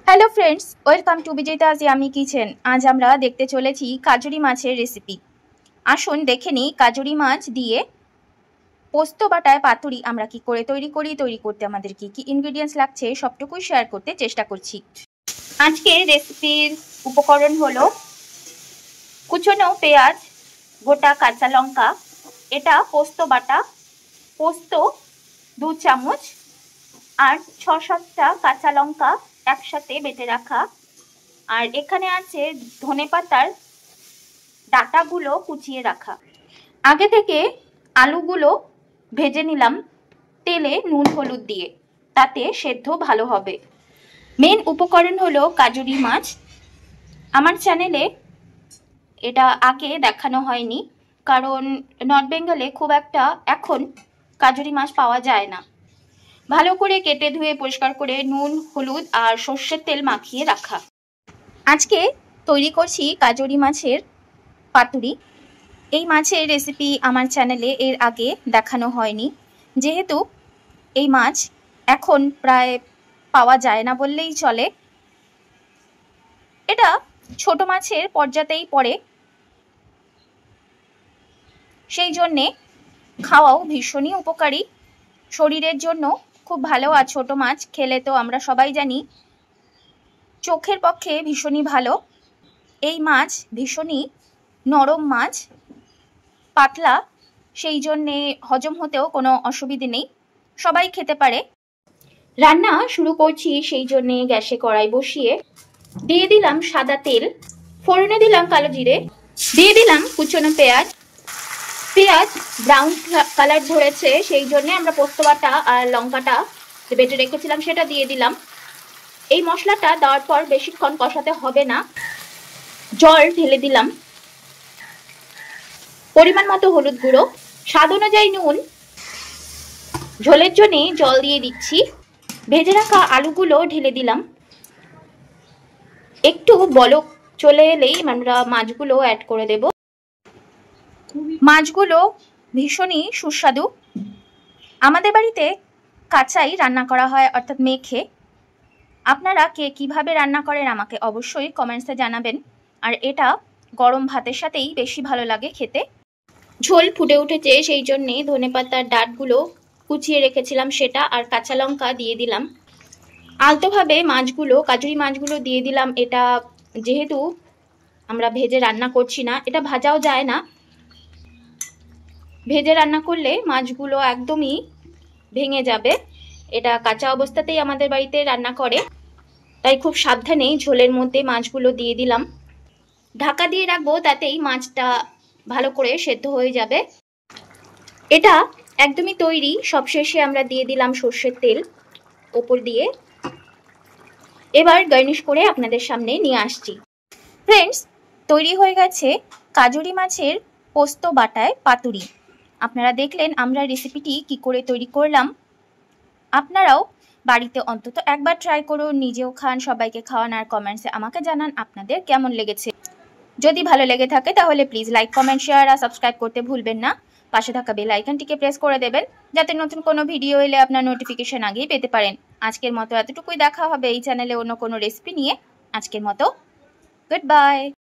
Hello friends, welcome to Bijoyita's yummy kitchen. আজ আমরা দেখতে চলেছি কাজুরি মাছের রেসিপি। আসুন দেখে নিই কাজুরি মাছ দিয়ে পোস্ত বাটায় পাতুরি আমরা কি করে তৈরি করতে আমাদের কি কি ইনগ্রেডিয়েন্টস লাগছে সবটুকুই শেয়ার করতে চেষ্টা করছি। আজকে রেসিপির উপকরণ হলো কুচনো পেঁয়াজ, গোটা কাঁচা লঙ্কা, এটা পোস্ত বাটা, পোস্ত 2 চামচ আর 6-7টা কাঁচা লঙ্কা একসাথে বেটে রাখা, আর এখানে আছে ধনেপাতার ডাঁটাগুলো কুচিয়ে রাখা। আগে থেকে আলুগুলো ভেজে নিলাম তেলে নুন হলুদ দিয়ে, তাতে সেদ্ধ ভালো হবে। মেন উপকরণ হলো কাজুরি মাছ। আমার চ্যানেলে এটা আগে দেখানো হয়নি, কারণ নর্থ বেঙ্গলে খুব একটা এখন কাজুরি মাছ পাওয়া যায় না। ভালো করে কেটে ধুয়ে পরিষ্কার করে নুন হলুদ আর সর্ষের তেল মাখিয়ে রাখা। আজকে তৈরি করছি কাজুরি মাছের পাতুরি। এই মাছের রেসিপি আমার চ্যানেলে এর আগে দেখানো হয়নি, যেহেতু এই মাছ এখন প্রায় পাওয়া যায় না বললেই চলে। এটা ছোট মাছের পর্যাতেই পড়ে, সেই জন্যে খাওয়াও ভীষণই উপকারী, শরীরের জন্য খুব ভালো। আর ছোট মাছ খেলে তো আমরা সবাই জানি চোখের পক্ষে ভীষণই ভালো। এই মাছ ভীষণই নরম মাছ, পাতলা, সেই জন্যে হজম হতেও কোনো অসুবিধে নেই, সবাই খেতে পারে। রান্না শুরু করছি, সেই জন্যে গ্যাসে কড়াই বসিয়ে দিয়ে দিলাম সাদা তেল, ফোড়নে দিলাম কালো জিরে, দিয়ে দিলাম কুচনো পেঁয়াজ। পেঁয়াজ ব্রাউন কালার ধরেছে, সেই জন্যে আমরা পোস্ত বাটা আর লঙ্কাটা বেটে রেখেছিলাম সেটা দিয়ে দিলাম। এই মশলাটা দেওয়ার পর বেশিক্ষণ কষাতে হবে না, জল ঢেলে দিলাম, পরিমাণ মতো হলুদ গুঁড়ো, স্বাদ অনুযায়ী নুন, ঝোলের জন্য জল দিয়ে দিচ্ছি। ভেজে রাখা আলুগুলো ঢেলে দিলাম। একটু বলক চলে এলেই আমরা মাছগুলো অ্যাড করে দেব। মাছগুলো ভীষণই সুস্বাদু। আমাদের বাড়িতে কাঁচাই রান্না করা হয়, অর্থাৎ মেখে। আপনারা কে কিভাবে রান্না করেন আমাকে অবশ্যই কমেন্টসে জানাবেন। আর এটা গরম ভাতের সাথেই বেশি ভালো লাগে খেতে। ঝোল ফুটে উঠেছে, সেই জন্যে ধনেপাতার ডাঁটগুলো কুচিয়ে রেখেছিলাম সেটা আর কাঁচা লঙ্কা দিয়ে দিলাম। আলতোভাবে মাছগুলো, কাজুরি মাছগুলো দিয়ে দিলাম। এটা যেহেতু আমরা ভেজে রান্না করছি না, এটা ভাজাও যায় না, ভেজে রান্না করলে মাছগুলো একদমই ভেঙে যাবে। এটা কাঁচা অবস্থাতেই আমাদের বাড়িতে রান্না করে, তাই খুব সাবধানে ঝোলের মধ্যে মাছগুলো দিয়ে দিলাম। ঢাকা দিয়ে রাখবো, তাতেই মাছটা ভালো করে সেদ্ধ হয়ে যাবে। এটা একদমই তৈরি। সবশেষে আমরা দিয়ে দিলাম সর্ষের তেল ওপর দিয়ে। এবার গার্নিশ করে আপনাদের সামনে নিয়ে আসছি। ফ্রেন্ডস, তৈরি হয়ে গেছে কাজুরি মাছের পোস্ত বাটায় পাতুরি। আপনারা দেখলেন আমরা রেসিপিটি কি করে তৈরি করলাম। আপনারাও বাড়িতে অন্তত একবার ট্রাই করুন, নিজেও খান, সবাইকে খাওয়ান, আর কমেন্টসে আমাকে জানান আপনাদের কেমন লেগেছে। যদি ভালো লেগে থাকে তাহলে প্লিজ লাইক, কমেন্ট, শেয়ার আর সাবস্ক্রাইব করতে ভুলবেন না। পাশে থাকা বেল আইকনটিকে প্রেস করে দেবেন, যাতে নতুন কোনো ভিডিও এলে আপনার নোটিফিকেশন আগেই পেতে পারেন। আজকের মতো এতটুকুই, দেখা হবে এই চ্যানেলে অন্য কোনো রেসিপি নিয়ে। আজকের মতো গুড বাই।